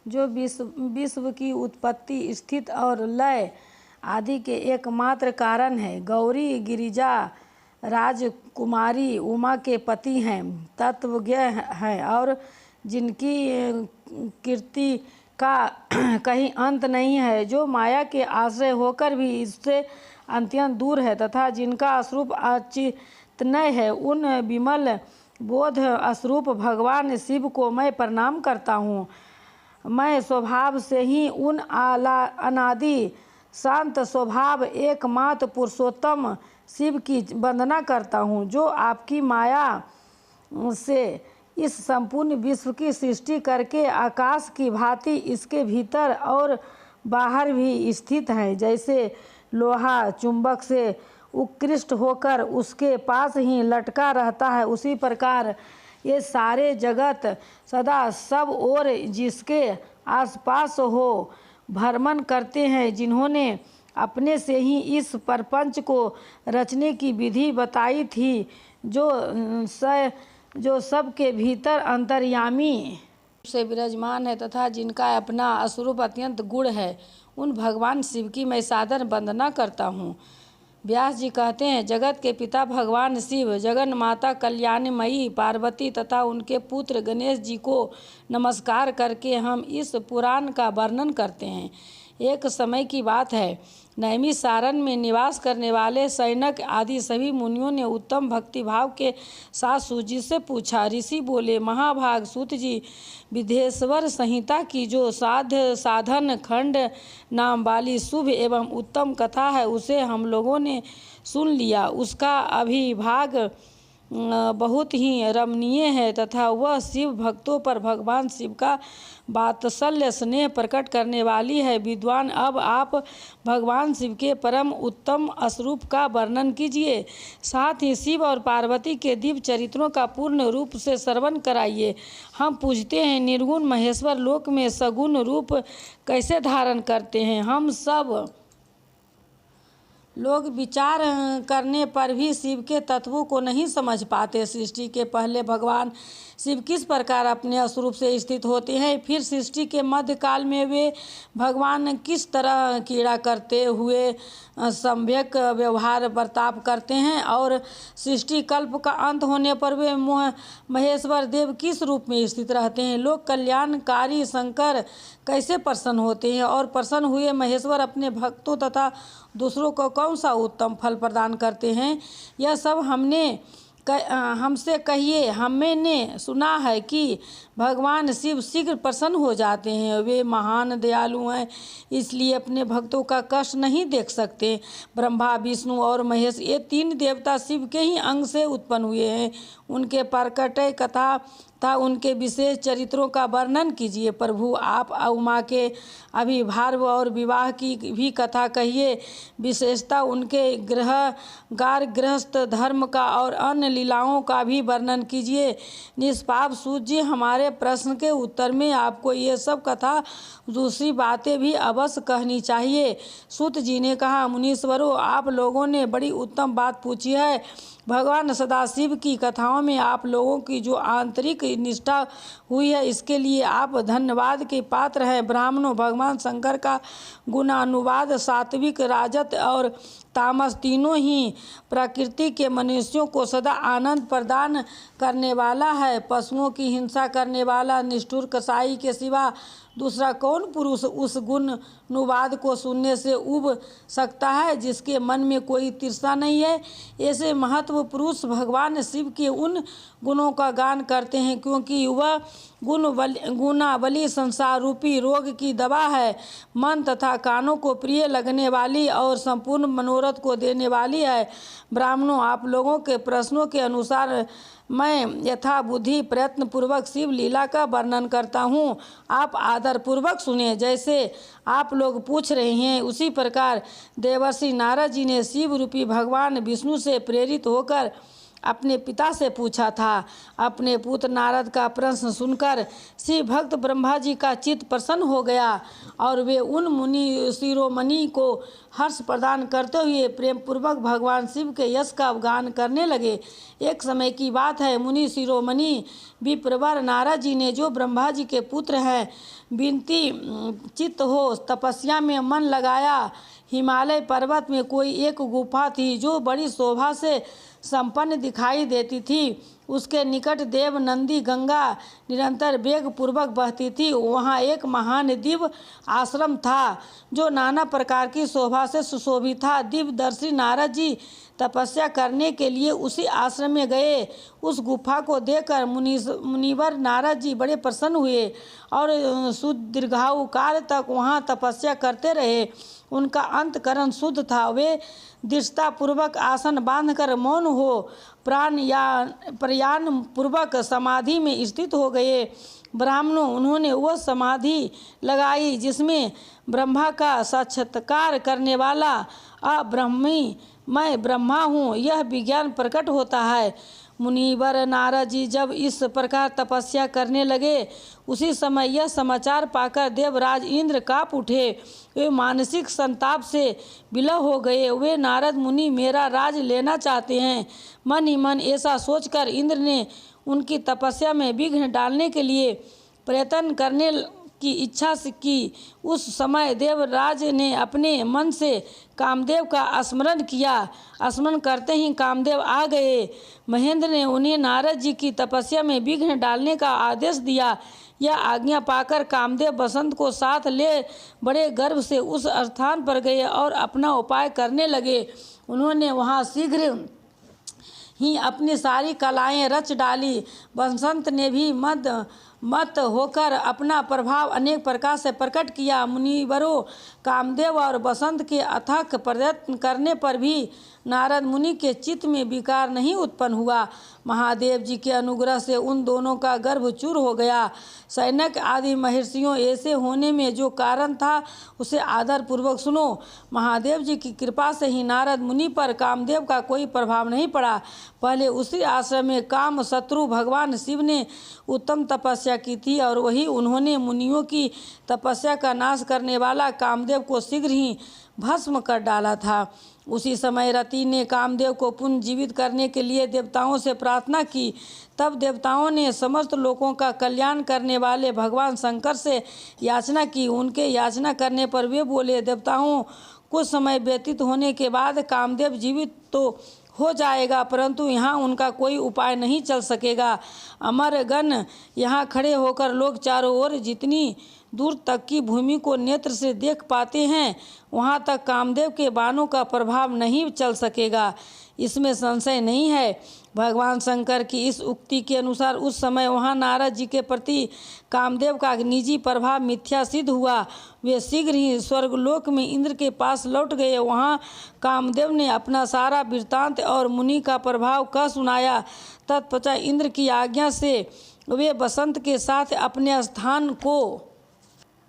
जो विश्व की उत्पत्ति, स्थिति और लय आदि के एकमात्र कारण है। गौरी गिरिजा राजकुमारी उमा के पति हैं, तत्वज्ञ हैं और जिनकी कीर्ति का कहीं अंत नहीं है, जो माया के आश्रय होकर भी इससे अत्यंत दूर है तथा जिनका स्वरूप अचिंत्य है, उन विमल बोध स्वरूप भगवान शिव को मैं प्रणाम करता हूँ। मैं स्वभाव से ही उन अनादि शांत स्वभाव एकमात्र पुरुषोत्तम शिव की वंदना करता हूँ, जो आपकी माया से इस संपूर्ण विश्व की सृष्टि करके आकाश की भांति इसके भीतर और बाहर भी स्थित हैं। जैसे लोहा चुंबक से उत्कृष्ट होकर उसके पास ही लटका रहता है, उसी प्रकार ये सारे जगत सदा सब ओर जिसके आसपास हो भ्रमण करते हैं। जिन्होंने अपने से ही इस प्रपंच को रचने की विधि बताई थी, जो सबके भीतर अंतर्यामी से विराजमान है तथा जिनका अपना स्वरूप अत्यंत गुण है, उन भगवान शिव की मैं सादर वंदना करता हूँ। व्यास जी कहते हैं, जगत के पिता भगवान शिव, जगन माता कल्याणमयी पार्वती तथा उनके पुत्र गणेश जी को नमस्कार करके हम इस पुराण का वर्णन करते हैं। एक समय की बात है, नैमिषारण्य में निवास करने वाले सैनक आदि सभी मुनियों ने उत्तम भक्ति भाव के साथ सूत जी से पूछा। ऋषि बोले, महाभाग सूत जी, विदेश्वर संहिता की जो साधन खंड नाम वाली शुभ एवं उत्तम कथा है, उसे हम लोगों ने सुन लिया। उसका अभिभाग बहुत ही रमणीय है तथा वह शिव भक्तों पर भगवान शिव का वात्सल्य स्नेह प्रकट करने वाली है। विद्वान, अब आप भगवान शिव के परम उत्तम स्वरूप का वर्णन कीजिए, साथ ही शिव और पार्वती के दिव्य चरित्रों का पूर्ण रूप से श्रवण कराइए। हम पूछते हैं, निर्गुण महेश्वर लोक में सगुण रूप कैसे धारण करते हैं? हम सब लोग विचार करने पर भी शिव के तत्वों को नहीं समझ पाते। सृष्टि के पहले भगवान शिव किस प्रकार अपने स्वरूप से स्थित होते हैं, फिर सृष्टि के मध्यकाल में वे भगवान किस तरह क्रीड़ा करते हुए सम्यक व्यवहार बर्ताव करते हैं, और सृष्टि कल्प का अंत होने पर वे महेश्वर देव किस रूप में स्थित रहते हैं। लोक कल्याणकारी शंकर कैसे प्रसन्न होते हैं, और प्रसन्न हुए महेश्वर अपने भक्तों तथा दूसरों को कौन सा उत्तम फल प्रदान करते हैं, यह सब हमसे कहिए। हमने सुना है कि भगवान शिव शीघ्र प्रसन्न हो जाते हैं। वे महान दयालु हैं, इसलिए अपने भक्तों का कष्ट नहीं देख सकते। ब्रह्मा, विष्णु और महेश ये तीन देवता शिव के ही अंग से उत्पन्न हुए हैं। उनके प्रकट कथा था उनके विशेष चरित्रों का वर्णन कीजिए। प्रभु, आप उमा के अभिभाव और विवाह की भी कथा कहिए। विशेषता उनके गृहस्थ धर्म का और अन्य लीलाओं का भी वर्णन कीजिए। निष्पाप सूत जी, हमारे प्रश्न के उत्तर में आपको ये सब कथा दूसरी बातें भी अवश्य कहनी चाहिए। सूत जी ने कहा, मुनीश्वरों, आप लोगों ने बड़ी उत्तम बात पूछी है। भगवान सदाशिव की कथाओं में आप लोगों की जो आंतरिक निष्ठा हुई है, इसके लिए आप धन्यवाद के पात्र हैं। ब्राह्मणों, भगवान शंकर का गुणानुवाद सात्विक, राजत और तामस तीनों ही प्रकृति के मनुष्यों को सदा आनंद प्रदान करने वाला है। पशुओं की हिंसा करने वाला निष्ठुर कसाई के सिवा दूसरा कौन पुरुष उस गुणानुवाद को सुनने से उब सकता है, जिसके मन में कोई तिरस्ता नहीं है। ऐसे महत्व पुरुष भगवान शिव के उन गुणों का गान करते हैं, क्योंकि वह गुणावली संसार रूपी रोग की दवा है, मन तथा कानों को प्रिय लगने वाली और संपूर्ण मनोरथ को देने वाली है। ब्राह्मणों, आप लोगों के प्रश्नों के अनुसार मैं यथा बुद्धि प्रयत्न पूर्वक शिव लीला का वर्णन करता हूँ। आप आदर पूर्वक सुने। जैसे आप लोग पूछ रहे हैं, उसी प्रकार देवर्षि नारद जी ने शिव रूपी भगवान विष्णु से प्रेरित होकर अपने पिता से पूछा था। अपने पुत्र नारद का प्रश्न सुनकर श्री भक्त ब्रह्मा जी का चित्त प्रसन्न हो गया और वे उन मुनि शिरोमणि को हर्ष प्रदान करते हुए प्रेम पूर्वक भगवान शिव के यश का गान करने लगे। एक समय की बात है, मुनि शिरोमणि विप्रवर नारद जी ने, जो ब्रह्मा जी के पुत्र हैं, विनती चित्त हो तपस्या में मन लगाया। हिमालय पर्वत में कोई एक गुफा थी जो बड़ी शोभा से संपन्न दिखाई देती थी। उसके निकट देव नंदी गंगा निरंतर वेग पूर्वक बहती थी। वहाँ एक महान दिव्य आश्रम था जो नाना प्रकार की शोभा से सुशोभित था। दिव्यदर्शी नारद जी तपस्या करने के लिए उसी आश्रम में गए। उस गुफा को देखकर मुनिवर नारद जी बड़े प्रसन्न हुए और सुदीर्घायु काल तक वहाँ तपस्या करते रहे। उनका अंतकरण शुद्ध था। वे दृढ़तापूर्वक आसन बांधकर मौन हो प्रयाण पूर्वक समाधि में स्थित हो गए। ब्राह्मणों, उन्होंने वह समाधि लगाई जिसमें ब्रह्मा का साक्षात्कार करने वाला अब्राह्मी मैं ब्रह्मा हूँ यह विज्ञान प्रकट होता है। मुनिवर नारद जी जब इस प्रकार तपस्या करने लगे, उसी समय यह समाचार पाकर देवराज इंद्र काँप उठे। वे मानसिक संताप से विलय हो गए। वे नारद मुनि मेरा राज लेना चाहते हैं। मन ही मन ऐसा सोचकर इंद्र ने उनकी तपस्या में विघ्न डालने के लिए प्रयत्न करने की इच्छा की। उस समय देवराज ने अपने मन से कामदेव का स्मरण किया। स्मरण करते ही कामदेव आ गए। महेंद्र ने उन्हें नारद जी की तपस्या में विघ्न डालने का आदेश दिया। यह आज्ञा पाकर कामदेव बसंत को साथ ले बड़े गर्व से उस स्थान पर गए और अपना उपाय करने लगे। उन्होंने वहाँ शीघ्र ही अपनी सारी कलाएं रच डाली। बसंत ने भी मत होकर अपना प्रभाव अनेक प्रकार से प्रकट किया। मुनिवरों, कामदेव और बसंत के अथक प्रयत्न करने पर भी नारद मुनि के चित्त में विकार नहीं उत्पन्न हुआ। महादेव जी के अनुग्रह से उन दोनों का गर्भ चूर हो गया। सैनक आदि महर्षियों ऐसे होने में जो कारण था उसे आदर पूर्वक सुनो। महादेव जी की कृपा से ही नारद मुनि पर कामदेव का कोई प्रभाव नहीं पड़ा। पहले उसी आश्रम में काम शत्रु भगवान शिव ने उत्तम तपस्या की थी और वही उन्होंने मुनियों की तपस्या का नाश करने वाला कामदेव को शीघ्र ही भस्म कर डाला था। उसी समय रति ने कामदेव को पुनर्जीवित करने के लिए देवताओं से प्रार्थना की। तब देवताओं ने समस्त लोगों का कल्याण करने वाले भगवान शंकर से याचना की। उनके याचना करने पर वे बोले, देवताओं, कुछ समय व्यतीत होने के बाद कामदेव जीवित तो हो जाएगा, परंतु यहाँ उनका कोई उपाय नहीं चल सकेगा। अमरगण यहाँ खड़े होकर लोग चारों ओर जितनी दूर तक की भूमि को नेत्र से देख पाते हैं, वहाँ तक कामदेव के बाणों का प्रभाव नहीं चल सकेगा, इसमें संशय नहीं है। भगवान शंकर की इस उक्ति के अनुसार उस समय वहाँ नारद जी के प्रति कामदेव का निजी प्रभाव मिथ्या सिद्ध हुआ। वे शीघ्र ही स्वर्गलोक में इंद्र के पास लौट गए। वहाँ कामदेव ने अपना सारा वृत्तांत और मुनि का प्रभाव कह सुनाया। तत्पश्चात इंद्र की आज्ञा से वे बसंत के साथ अपने स्थान को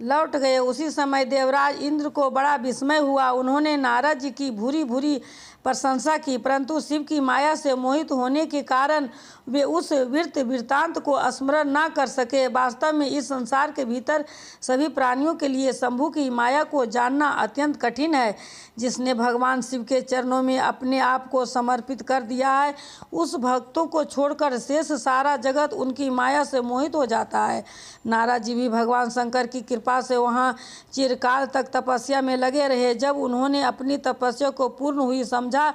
लौट गए। उसी समय देवराज इंद्र को बड़ा विस्मय हुआ। उन्होंने नारद जी की भूरी भूरी प्रशंसा की, परंतु शिव की माया से मोहित होने के कारण वे उस वृत्तांत को स्मरण न कर सके। वास्तव में इस संसार के भीतर सभी प्राणियों के लिए शंभु की माया को जानना अत्यंत कठिन है। जिसने भगवान शिव के चरणों में अपने आप को समर्पित कर दिया है, उस भक्तों को छोड़कर शेष सारा जगत उनकी माया से मोहित हो जाता है। नारद जी भी भगवान शंकर की कृपा से वहाँ चिरकाल तक तपस्या में लगे रहे। जब उन्होंने अपनी तपस्या को पूर्ण हुई समझा,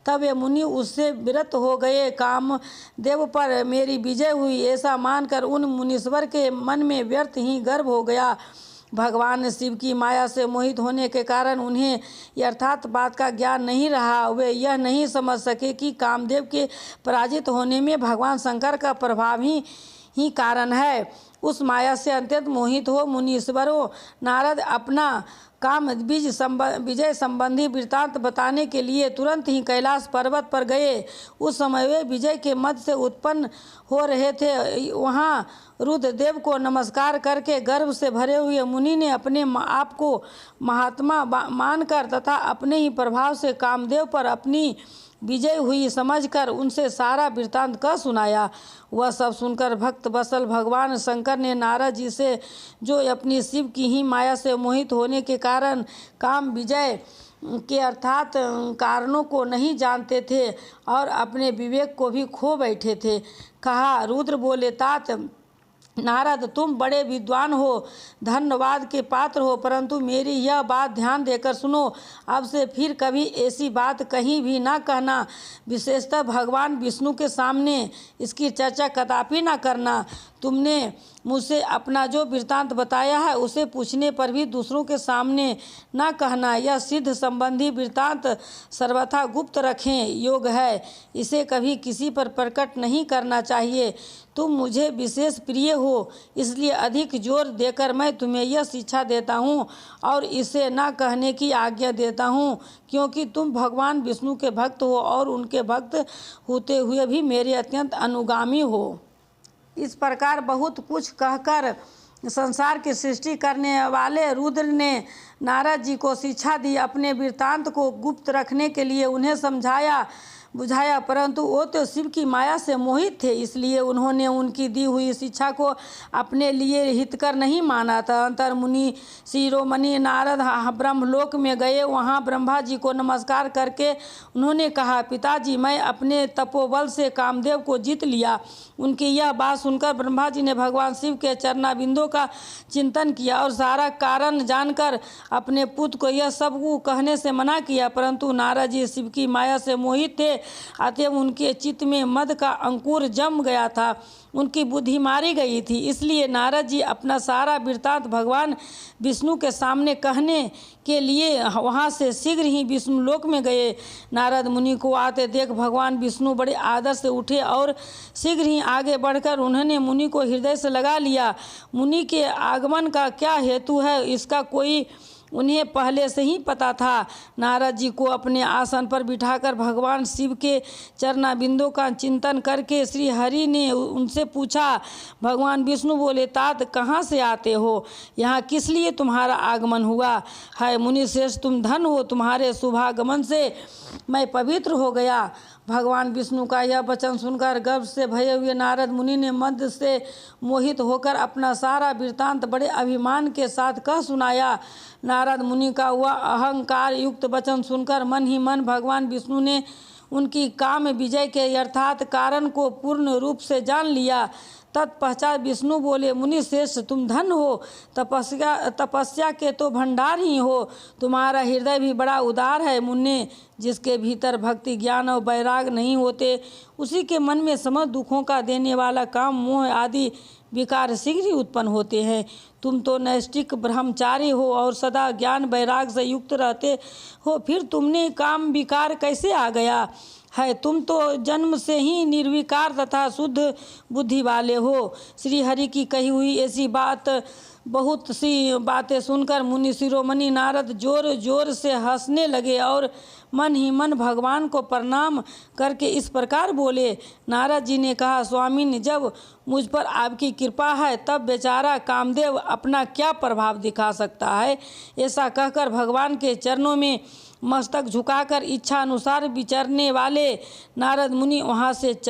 तब ये मुनि उससे विरत हो गए। कामदेव पर मेरी विजय हुई ऐसा मानकर उन मुनीश्वर के मन में व्यर्थ ही गर्व हो गया। भगवान शिव की माया से मोहित होने के कारण उन्हें यथार्थ बात का ज्ञान नहीं रहा। वे यह नहीं समझ सके कि कामदेव के पराजित होने में भगवान शंकर का प्रभाव ही कारण है। उस माया से अत्यंत मोहित हो मुनीश्वरों, नारद अपना काम विजय संबंधी वृत्तांत बताने के लिए तुरंत ही कैलाश पर्वत पर गए। उस समय वे विजय के मद से उत्पन्न हो रहे थे। वहाँ रुद्रदेव को नमस्कार करके गर्व से भरे हुए मुनि ने अपने आप को महात्मा मानकर तथा अपने ही प्रभाव से कामदेव पर अपनी विजय हुई समझकर उनसे सारा वृत्तांत कह सुनाया। वह सब सुनकर भक्त वत्सल भगवान शंकर ने नारद जी से, जो अपनी शिव की ही माया से मोहित होने के कारण काम विजय के अर्थात कारणों को नहीं जानते थे और अपने विवेक को भी खो बैठे थे, कहा। रुद्र बोले, तात नारद, तुम बड़े विद्वान हो, धन्यवाद के पात्र हो, परंतु मेरी यह बात ध्यान देकर सुनो। अब से फिर कभी ऐसी बात कहीं भी ना कहना, विशेषतः भगवान विष्णु के सामने इसकी चर्चा कदापि ना करना। तुमने मुझसे अपना जो वृत्तांत बताया है उसे पूछने पर भी दूसरों के सामने ना कहना। यह सिद्ध संबंधी वृत्तांत सर्वथा गुप्त रखें योग है, इसे कभी किसी पर प्रकट नहीं करना चाहिए। तुम मुझे विशेष प्रिय हो, इसलिए अधिक जोर देकर मैं तुम्हें यह शिक्षा देता हूँ और इसे ना कहने की आज्ञा देता हूँ, क्योंकि तुम भगवान विष्णु के भक्त हो और उनके भक्त होते हुए भी मेरे अत्यंत अनुगामी हो। इस प्रकार बहुत कुछ कहकर संसार की सृष्टि करने वाले रुद्र ने नारद जी को शिक्षा दी। अपने वृत्तांत को गुप्त रखने के लिए उन्हें समझाया बुझाया, परंतु वो तो शिव की माया से मोहित थे, इसलिए उन्होंने उनकी दी हुई शिक्षा को अपने लिए हितकर नहीं माना था। अंतर मुनि शिरोमणि नारद ब्रह्मलोक में गए। वहाँ ब्रह्मा जी को नमस्कार करके उन्होंने कहा, पिताजी, मैं अपने तपोबल से कामदेव को जीत लिया। उनकी यह बात सुनकर ब्रह्मा जी ने भगवान शिव के चरणाबिंदों का चिंतन किया और सारा कारण जानकर अपने पुत्र को यह सब कहने से मना किया, परंतु नारद जी शिव की माया से मोहित थे, अतएव उनके चित्त में मद का अंकुर जम गया था, उनकी बुद्धि मारी गई थी। इसलिए नारद जी अपना सारा वृत्तांत भगवान विष्णु के सामने कहने के लिए वहाँ से शीघ्र ही विष्णु लोक में गए। नारद मुनि को आते देख भगवान विष्णु बड़े आदर से उठे और शीघ्र ही आगे बढ़कर उन्होंने मुनि को हृदय से लगा लिया। मुनि के आगमन का क्या हेतु है, इसका कोई उन्हें पहले से ही पता था। नारद जी को अपने आसन पर बिठाकर भगवान शिव के चरणाबिंदों का चिंतन करके श्री हरि ने उनसे पूछा। भगवान विष्णु बोले, तात, कहाँ से आते हो? यहाँ किस लिए तुम्हारा आगमन हुआ है? मुनि श्रेष्ठ, तुम धन हो, तुम्हारे शुभागमन से मैं पवित्र हो गया। भगवान विष्णु का यह वचन सुनकर गर्व से भये हुए नारद मुनि ने मद से मोहित होकर अपना सारा वृत्तांत बड़े अभिमान के साथ कह सुनाया। नारद मुनि का वह अहंकार युक्त वचन सुनकर मन ही मन भगवान विष्णु ने उनकी काम विजय के अर्थात कारण को पूर्ण रूप से जान लिया। तत्पश्चात विष्णु बोले, मुनि श्रेष्ठ, तुम धन हो, तपस्या के तो भंडार ही हो, तुम्हारा हृदय भी बड़ा उदार है। मुन्ने, जिसके भीतर भक्ति ज्ञान और वैराग नहीं होते, उसी के मन में समस्त दुखों का देने वाला काम मोह आदि विकार शीघ्र ही उत्पन्न होते हैं। तुम तो नैष्ठिक ब्रह्मचारी हो और सदा ज्ञान वैराग से युक्त रहते हो, फिर तुमने काम विकार कैसे आ गया है? तुम तो जन्म से ही निर्विकार तथा शुद्ध बुद्धि वाले हो। श्री हरि की कही हुई ऐसी बहुत सी बातें सुनकर मुनि शिरोमणि नारद जोर जोर से हंसने लगे और मन ही मन भगवान को प्रणाम करके इस प्रकार बोले। नारद जी ने कहा, स्वामी, जब मुझ पर आपकी कृपा है तब बेचारा कामदेव अपना क्या प्रभाव दिखा सकता है? ऐसा कहकर भगवान के चरणों में मस्तक झुकाकर इच्छा अनुसार विचरने वाले नारद मुनि वहाँ से